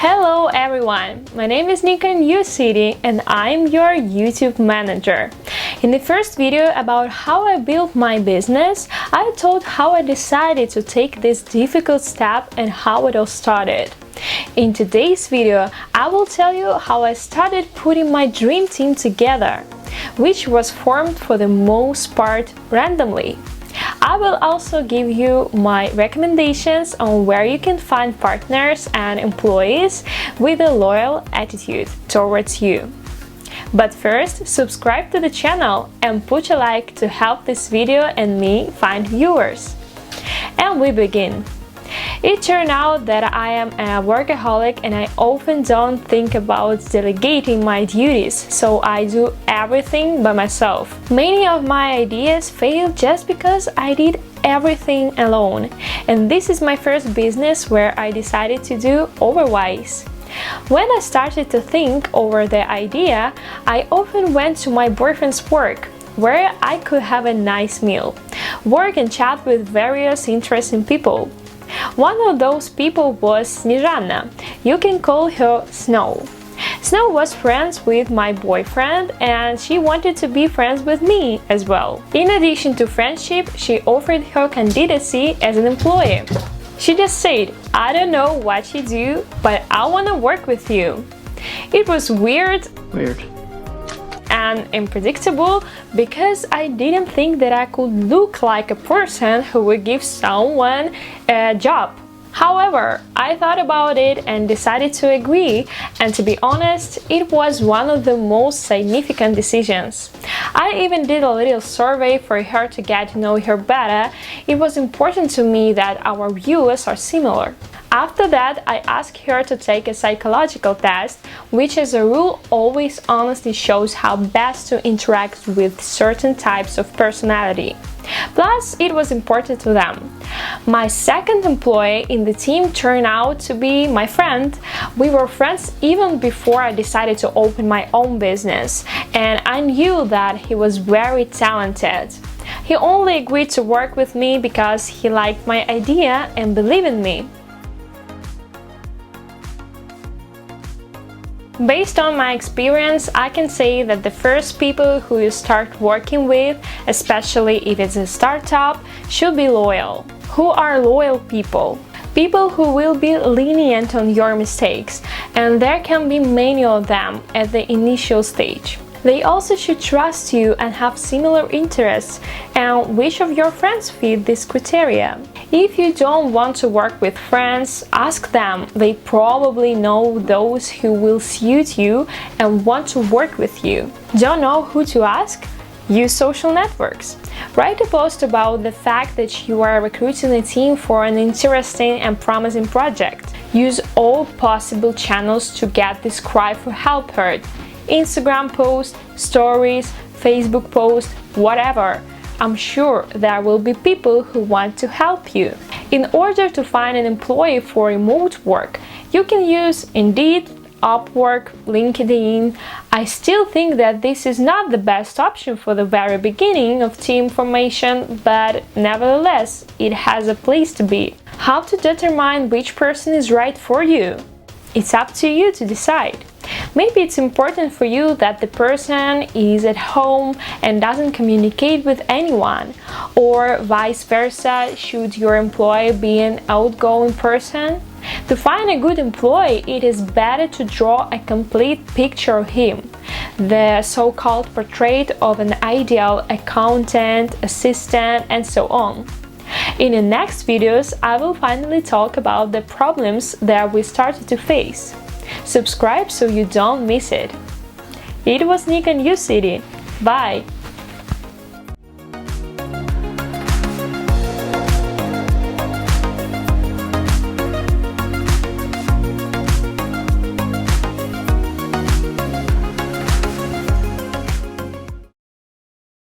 Hello everyone, my name is Nika in Newcity and I'm your YouTube manager. In the first video about how I built my business, I told how I decided to take this difficult step and how it all started. In today's video, I will tell you how I started putting my dream team together, which was formed for the most part randomly. I will also give you my recommendations on where you can find partners and employees with a loyal attitude towards you. But first, subscribe to the channel and put a like to help this video and me find viewers. And we begin. It turned out that I am a workaholic and I often don't think about delegating my duties, so I do everything by myself. Many of my ideas fail just because I did everything alone, and this is my first business where I decided to do otherwise. When I started to think over the idea, I often went to my boyfriend's work, where I could have a nice meal, work and chat with various interesting people. One of those people was Snezhanna. You can call her Snow. Snow was friends with my boyfriend and she wanted to be friends with me as well. In addition to friendship, she offered her candidacy as an employee. She just said, "I don't know what you do, but I want to work with you." It was weird and unpredictable because I didn't think that I could look like a person who would give someone a job. However, I thought about it and decided to agree, and to be honest, it was one of the most significant decisions. I even did a little survey for her to get to know her better. It was important to me that our views are similar. After that, I asked her to take a psychological test, which as a rule always honestly shows how best to interact with certain types of personality. Plus, it was important to them. My second employee in the team turned out to be my friend. We were friends even before I decided to open my own business, and I knew that he was very talented. He only agreed to work with me because he liked my idea and believed in me. Based on my experience, I can say that the first people who you start working with, especially if it's a startup, should be loyal. Who are loyal people? People who will be lenient on your mistakes, and there can be many of them at the initial stage. They also should trust you and have similar interests, and which of your friends fit this criteria? If you don't want to work with friends, ask them. They probably know those who will suit you and want to work with you. Don't know who to ask? Use social networks. Write a post about the fact that you are recruiting a team for an interesting and promising project. Use all possible channels to get this cry for help heard. Instagram post, stories, Facebook post, whatever. I'm sure there will be people who want to help you. In order to find an employee for remote work, you can use Indeed, Upwork, LinkedIn. I still think that this is not the best option for the very beginning of team formation, but nevertheless, it has a place to be. How to determine which person is right for you? It's up to you to decide. Maybe it's important for you that the person is at home and doesn't communicate with anyone, or vice versa, should your employee be an outgoing person? To find a good employee, it is better to draw a complete picture of him, the so-called portrait of an ideal accountant, assistant, and so on. In the next videos, I will finally talk about the problems that we started to face. Subscribe so you don't miss it. It was Nika in Newcity. Bye!